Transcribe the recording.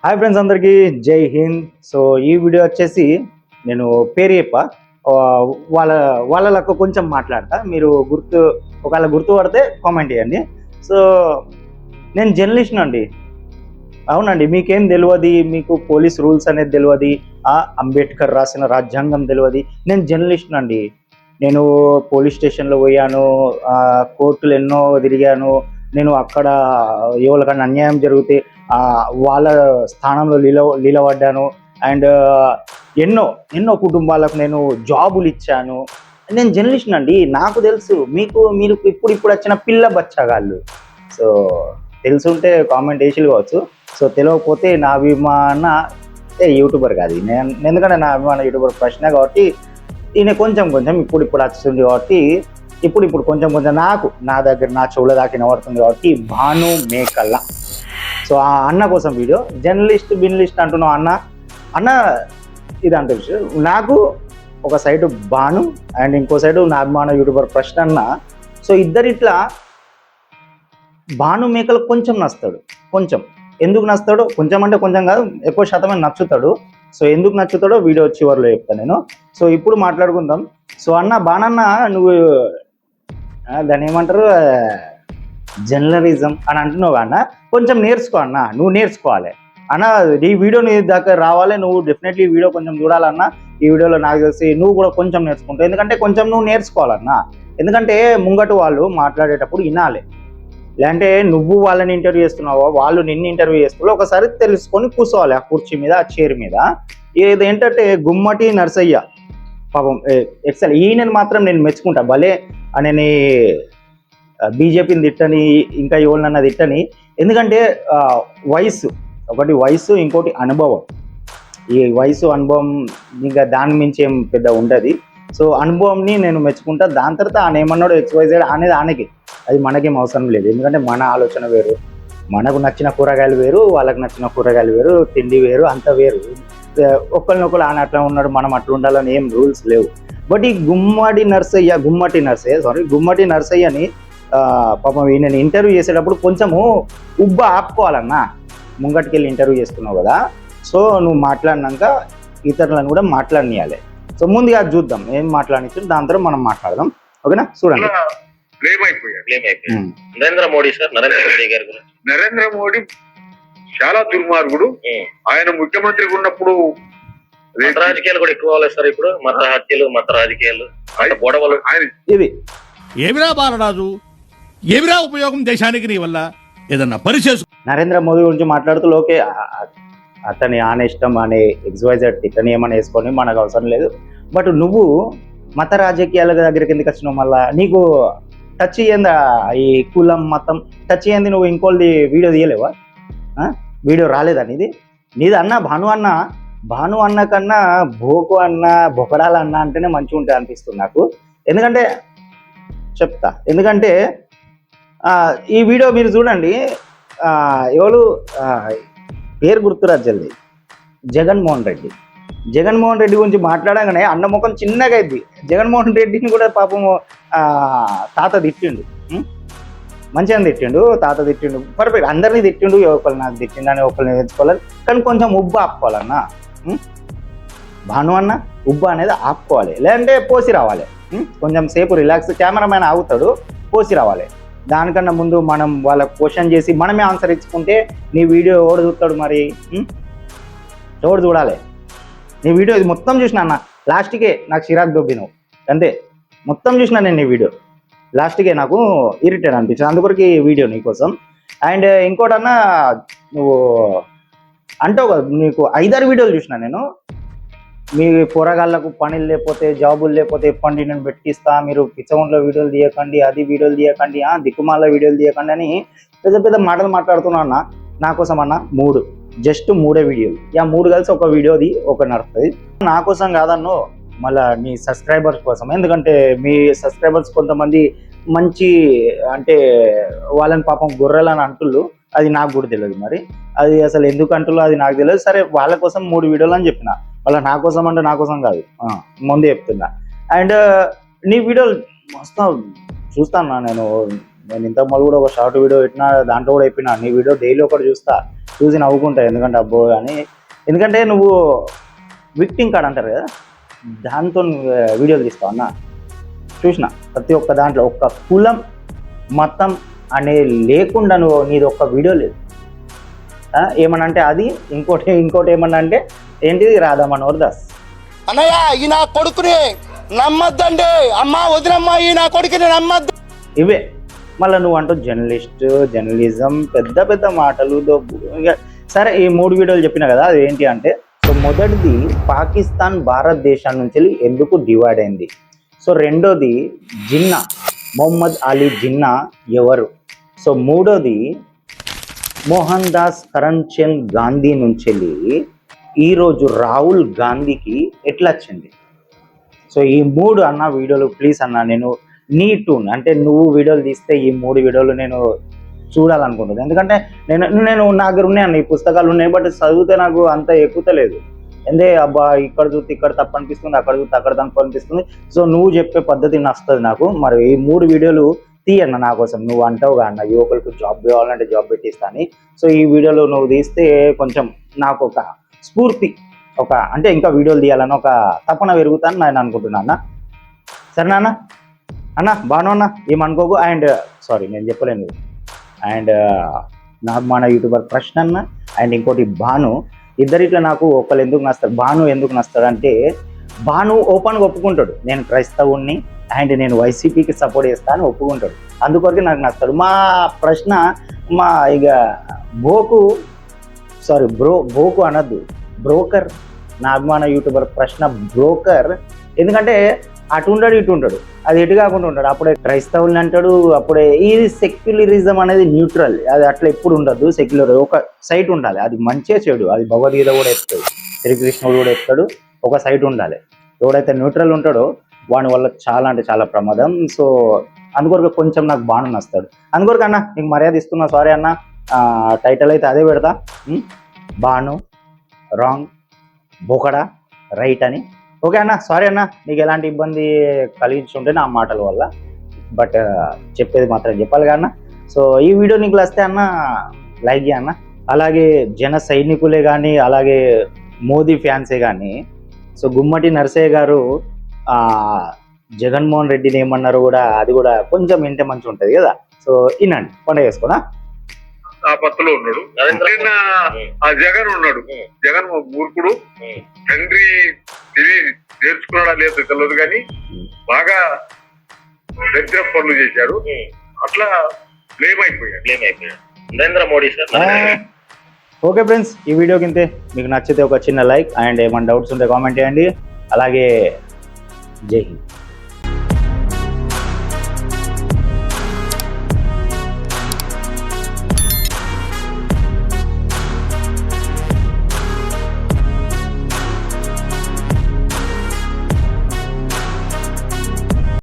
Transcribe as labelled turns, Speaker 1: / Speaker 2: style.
Speaker 1: Hi friends, అందరికీ జై Hind. So ఈ వీడియో వచ్చేసి నేను పేరు చెప్ప వాళ్ళ వాళ్ళ లెక్క కొంచెం మాట్లాడతా. మీరు ఒకవేళ గుర్తుపడితే కామెంట్ చేయండి. సో నేను జర్నలిస్ట్ అండి. అవునండి, మీకేం తెలియదు, మీకు పోలీస్ రూల్స్ అనేది తెలియదు, అంబేద్కర్ రాసిన రాజ్యాంగం తెలియదు. నేను జర్నలిస్ట్ అండి. నేను పోలీస్ స్టేషన్లో పోయాను, కోర్టులు ఎన్నో తిరిగాను. నేను అక్కడ ఎవరికన్నా అన్యాయం జరిగితే వాళ్ళ స్థానంలో నిలబడ్డాను. అండ్ ఎన్నో ఎన్నో కుటుంబాలకు నేను జాబులు ఇచ్చాను. నేను జర్నలిస్ట్ అండి, నాకు తెలుసు. మీరు ఇప్పుడు వచ్చిన పిల్ల బచ్చగాళ్ళు. సో తెలుసుంటే కామెంట్ వేసి కావచ్చు. సో తెలియకపోతే నా అభిమాన యూట్యూబర్ కాదు నేను, ఎందుకంటే నా అభిమాన యూట్యూబర్ ప్రశ్న కాబట్టి ఈయన కొంచెం ఇప్పుడు వస్తుంది కాబట్టి ఇప్పుడు కొంచెం నా దగ్గర నా చెవుల దాకా వినబడుతుంది కాబట్టి భాను మేకల్ల. సో ఆ అన్న కోసం వీడియో. జర్నలిస్ట్ బినలిస్ట్ అంటున్నావు అన్న ఇది అంటే నాకు ఒక సైడ్ భాను అండ్ ఇంకో సైడు నా అభిమాన యూట్యూబర్ ప్రశ్న అన్న. సో ఇట్లా భాను మేకలు కొంచెం నచ్చుతాడు. ఎందుకు నచ్చుతాడో, కొంచెం అంటే కొంచెం కాదు, ఎక్కువ శాతమే నచ్చుతాడు. సో ఎందుకు నచ్చుతాడో వీడియో చివరిలో చెప్తాను నేను. సో ఇప్పుడు మాట్లాడుకుందాం. సో బానన్న, నువ్వు దాన్ని ఏమంటారు, జర్నలిజం అని అంటున్నావు అన్న. కొంచెం నేర్చుకో అన్న, నువ్వు నేర్చుకోవాలి అన్న. ఈ వీడియో నీ దాకా రావాలి, నువ్వు డెఫినెట్లీ ఈ వీడియో కొంచెం చూడాలన్నా. ఈ వీడియోలో నాకు తెలిసి నువ్వు కూడా కొంచెం నేర్చుకుంటావు, ఎందుకంటే కొంచెం నువ్వు నేర్చుకోవాలన్నా. ఎందుకంటే ముంగటు వాళ్ళు మాట్లాడేటప్పుడు వినాలి. లేదంటే నువ్వు వాళ్ళని ఇంటర్వ్యూ చేస్తున్నావో, వాళ్ళు నిన్ను ఇంటర్వ్యూ చేస్తున్నావు, ఒకసారి తెలుసుకొని కూర్చోవాలి ఆ కుర్చీ మీద, ఆ చైర్ మీద. ఏంటంటే గుమ్మటి నర్సయ్య పాపం ఎక్సల్, ఈయనని మాత్రం నేను మెచ్చుకుంటా. భలే నేను బీజేపీని తిట్టని, ఇంకా ఎవరినన్నా తిట్టని. ఎందుకంటే వయసు, ఇంకోటి అనుభవం. ఈ వయసు అనుభవం ఇంకా దాని మించి ఏం పెద్ద ఉండదు. సో అనుభవంని నేను మెచ్చుకుంటా. దాని తర్వాత ఆయన ఏమన్నాడు XYZ అనేది ఆయనకి, అది మనకేం అవసరం లేదు. ఎందుకంటే మన ఆలోచన వేరు, మనకు నచ్చిన కూరగాయలు వేరు, వాళ్ళకి నచ్చిన కూరగాయలు వేరు, తిండి వేరు, అంత వేరు. ఒకరినొకరు ఆయన అట్లా ఉన్నాడు, మనం అట్లా ఉండాలని ఏం రూల్స్ లేవు. బట్ ఈ గుమ్మటి నర్సయ్యని పాపం ఈయన ఇంటర్వ్యూ చేసేటప్పుడు కొంచెము ఆపుకోవాలన్నా. ముంగటికి వెళ్ళి ఇంటర్వ్యూ చేస్తున్నావు కదా, సో నువ్వు మాట్లాడినాక ఇతరులను కూడా మాట్లాడనియాలి. సో ముందుగా చూద్దాం ఏం మాట్లాడించు, దాని తర్వాత మనం మాట్లాడదాం. ఓకేనా? చూడండి.
Speaker 2: నరేంద్ర మోడీ గారి గురించి.
Speaker 3: నరేంద్ర మోడీ చాలా దుర్మార్గుడు. ఆయన ముఖ్యమంత్రిగా ఉన్నప్పుడు
Speaker 2: మత రాజకీయాలు కూడా ఎక్కువ అవ్వాలి సార్. ఇప్పుడు మత హత్యలు, మత రాజకీయాలు, గొడవలు.
Speaker 1: ఇది
Speaker 4: ఏమిరా బాలరాజు, ఏమిరా ఉపయోగం దేశానికి నీ వల్ల? ఏదన్నా పరిచేసు.
Speaker 1: నరేంద్ర మోదీ గురించి మాట్లాడుతూ ఓకే, అతని ఇష్టం అనే XYZ ఇతని ఏమని వేసుకొని మనకు అవసరం లేదు. బట్ నువ్వు మత రాజకీయాల దగ్గరికి ఎందుకు వచ్చినావు? మళ్ళా నీకు టచ్ అయ్యిందా ఈ కులం మతం? టచ్ అయ్యింది, నువ్వు ఇంకోళ్ళది వీడియో తీయలేవా? వీడియో రాలేదా నీది అన్న? భాను అన్న కన్నా భోకు అన్న, బొకడాల అన్న అంటేనే మంచిగా ఉంటుంది అనిపిస్తుంది నాకు. ఎందుకంటే చెప్తా, ఎందుకంటే ఈ వీడియో మీరు చూడండి. ఎవరు పేరు గుర్తురాదు జల్ది, జగన్మోహన్ రెడ్డి గురించి మాట్లాడగానే అన్న ముఖం చిన్నగా అయింది. జగన్మోహన్ రెడ్డిని కూడా పాపము తాత తిట్టిండు, మంచిగా తిట్టిండు, తాత తిట్టిండు, పర్ఫెక్ట్. అందరినీ తిట్టిండు, ఒకళ్ళు నాకు తిట్టిండు అని ఒకరిని నేర్చుకోవాలి. కానీ కొంచెం ఆపుకోవాలన్నా. భాను అన్న అనేది ఆపుకోవాలి, లేదంటే పోసి రావాలి. కొంచెం సేపు రిలాక్స్, కెమెరామ్యాన్ ఆగుతాడు, పోసి రావాలి. దానికన్నా ముందు మనం వాళ్ళకి క్వశ్చన్ చేసి మనమే ఆన్సర్ ఇచ్చుకుంటే నీ వీడియో ఎవడు చూస్తాడు? మరి ఎవడు చూడాలి నీ వీడియో? ఇది మొత్తం చూసిన అన్న, లాస్ట్కే నాకు చిరాకు దొబ్బినావు అంతే. మొత్తం చూసిన నేను నీ వీడియో, లాస్ట్కే నాకు ఇరిటేట్ అనిపించింది, అందుకొరకు ఈ వీడియో నీకోసం. అండ్ ఇంకోటన్నా, నువ్వు అంటావు కదా, నీకు 5-6 వీడియోలు చూసిన నేను. మీ పోరగాళ్ళకు పనులు లేకపోతే, జాబులు లేకపోతే ఎప్పండి నేను పెట్టిస్తా, మీరు పిచ్చగుంట్లో వీడియోలు తీయకండి, అది వీడియోలు తీయకండి, దిక్కుమాల వీడియోలు తీయకండి అని పెద్ద మాటలు మాట్లాడుతున్నా అన్న. నా కోసం అన్న జస్ట్ 3 వీడియోలు, 3 కలిసి ఒక వీడియోది ఒక నడుస్తుంది. నా కోసం కాదన్నో, మళ్ళీ మీ సబ్స్క్రైబర్స్ కోసం. ఎందుకంటే మీ సబ్స్క్రైబర్స్ కొంతమంది మంచి అంటే వాళ్ళని పాపం గొర్రెలని అంటుళ్ళు, అది నాకు కూడా తెలియదు. మరి అది అసలు ఎందుకు అంటుల్లో అది నాకు తెలియదు. సరే, వాళ్ళ కోసం 3 వీడియోలు అని చెప్పిన. వాళ్ళ నా కోసం అంటే నా కోసం కాదు, ముందే చెప్తున్నా. అండ్ నీ వీడియోలు మస్తు చూస్తాను నేను ఇంతకు ముందు కూడా ఒక షార్ట్ వీడియో పెట్టినా, దాంట్లో కూడా చెప్పినా నీ వీడియో డైలీ ఒకటి చూస్తా. చూసి నవ్వుకుంటా, ఎందుకంటే అబ్బో అని. ఎందుకంటే నువ్వు విక్టింగ్ కార్డ్ అంటారు కదా, దాంతో వీడియోలు తీస్తావు అన్న. చూసిన ప్రతి ఒక్క దాంట్లో ఒక్క కులం మతం అనే లేకుండా నువ్వు నీది ఒక్క వీడియో లేదు. ఏమన్నా అంటే అది ఇంకోటి ఏమన్నా అంటే ఏంటిది, రాధా మనోహర్ దాస్.
Speaker 5: అన్నయ్య ఈ నా కొడుకుని నమ్మద్దండి, అమ్మా వదినమ్మా ఈ నా కొడుకుని నమ్మద్దు.
Speaker 1: ఇవే మళ్ళీ నువ్వు అంటూ జర్నలిజం పెద్ద పెద్ద మాటలు ఇక సరే. ఈ 3 వీడియోలు చెప్పిన కదా, అది ఏంటి అంటే, సో మొదటిది పాకిస్తాన్ భారతదేశం నుంచి ఎందుకు డివైడ్ అయింది. సో రెండోది జిన్నా, మొహమ్మద్ అలీ జిన్నా ఎవరు. సో మూడోది మోహన్ దాస్ కరమ్చంద్ గాంధీ నుంచి ఈరోజు రాహుల్ గాంధీకి ఎట్లా వచ్చింది. సో ఈ 3 అన్న వీడియోలు ప్లీజ్ అన్న, నేను నీ టూన్ అంటే నువ్వు వీడియోలు తీస్తే ఈ 3 వీడియోలు నేను చూడాలనుకుంటున్నాను. ఎందుకంటే నేను నా దగ్గర ఉన్నాయి అన్న, ఈ పుస్తకాలు ఉన్నాయి, బట్ చదివితే నాకు అంత ఎక్కుతలేదు. అబ్బా ఇక్కడ చూస్తే ఇక్కడ తప్పు అనిపిస్తుంది, అక్కడ చూస్తే అక్కడ తప్పు అనిపిస్తుంది. సో నువ్వు చెప్పే పద్ధతి నచ్చుతుంది నాకు. మరి ఈ 3 వీడియోలు తీయన్న నా కోసం. నువ్వు అంటావుగా అన్న యువకులకు జాబ్ కావాలంటే జాబ్ పెట్టిస్తాను. సో ఈ వీడియోలు నువ్వు తీస్తే కొంచెం నాకు ఒక స్ఫూర్తి, అంటే ఇంకా వీడియోలు తీయాలని ఒక తపన పెరుగుతాను నేను అనుకుంటున్నా అన్న. సరేనా అన్న? అన్న బాను అన్న, ఏమనుకోకు. అండ్ సారీ నేను చెప్పలేను. అండ్ నాకు మన యూట్యూబర్ ప్రశ్న అన్న అండ్ ఇంకోటి భాను, ఇద్దరిట్లో నాకు ఒకళ్ళు ఎందుకు నచ్చారు. భాను ఎందుకు నచ్చాడు అంటే, భాను ఓపెన్గా ఒప్పుకుంటాడు నేను క్రైస్తవుణ్ణి అండ్ నేను వైసీపీకి సపోర్ట్ చేస్తా అని ఒప్పుకుంటాడు. అందుకొరకు నాకు నచ్చాడు. మా ప్రశ్న ఇక బోకు అనద్దు, బ్రోకర్. నా అభిమాన యూట్యూబర్ ప్రశ్న బ్రోకర్. ఎందుకంటే అటు ఉంటాడు ఇటు ఉంటాడు, అది ఎటు కాకుండా ఉంటాడు. అప్పుడే క్రైస్తవుల్ని అంటాడు, అప్పుడే ఇది సెక్యులరిజం అనేది న్యూట్రల్, అది అట్లా ఎప్పుడు ఉండదు. సెక్యులర్ ఒక సైట్ ఉండాలి, అది మంచిగా చెడు, అది భగవద్గీత కూడా ఎత్తాడు, శ్రీకృష్ణుడు కూడా ఎత్తాడు. ఒక సైట్ ఉండాలి. ఎవడైతే న్యూట్రల్ ఉంటాడో వాని వల్ల చాలా అంటే చాలా ప్రమాదం. సో అందుకొరకు కొంచెం నాకు బాగా నస్తాడు. అందుకొరకు అన్న నీకు మర్యాద ఇస్తున్నా, సారీ అన్న. టైటిల్ అయితే అదే పెడతా, బాను రాంగ్ బోకడా రైట్ అని. ఓకే అన్న, సారీ అన్న, నీకు ఎలాంటి ఇబ్బంది కలిగించుంటే నా మాటల వల్ల, బట్ చెప్పేది మాత్రం చెప్పాలి కదా అన్న. సో ఈ వీడియో నీకు వస్తే అన్న లైక్ చేయ అన్న. అలాగే జన సైనికులే కానీ అలాగే మోదీ ఫ్యాన్సే కానీ, సో గుమ్మటి నరసయ్య గారు జగన్మోహన్ రెడ్డిని ఏమన్నారు కూడా, అది కూడా కొంచెం వింటే మంచిగా ఉంటుంది కదా. సో వినండి, పండుగ చేసుకోనా.
Speaker 3: ఆ పత్తులో ఉన్నాడు. ఆ జగన్ ఉన్నాడు. జగన్ మూర్ఖుడు, తండ్రి నేర్చుకున్నాడా లేదు తెలియదు కానీ బాగా దరిద్ర పనులు చేశాడు. అట్లా బ్లేమ్ అయిపోయాడు
Speaker 2: Narendra Modi sir.
Speaker 1: Okay friends, ఈ వీడియో కింద మీకు నచ్చితే ఒక చిన్న లైక్ అండ్ ఏమైనా డౌట్స్ ఉంటే కామెంట్ చేయండి. అలాగే జై హింద్.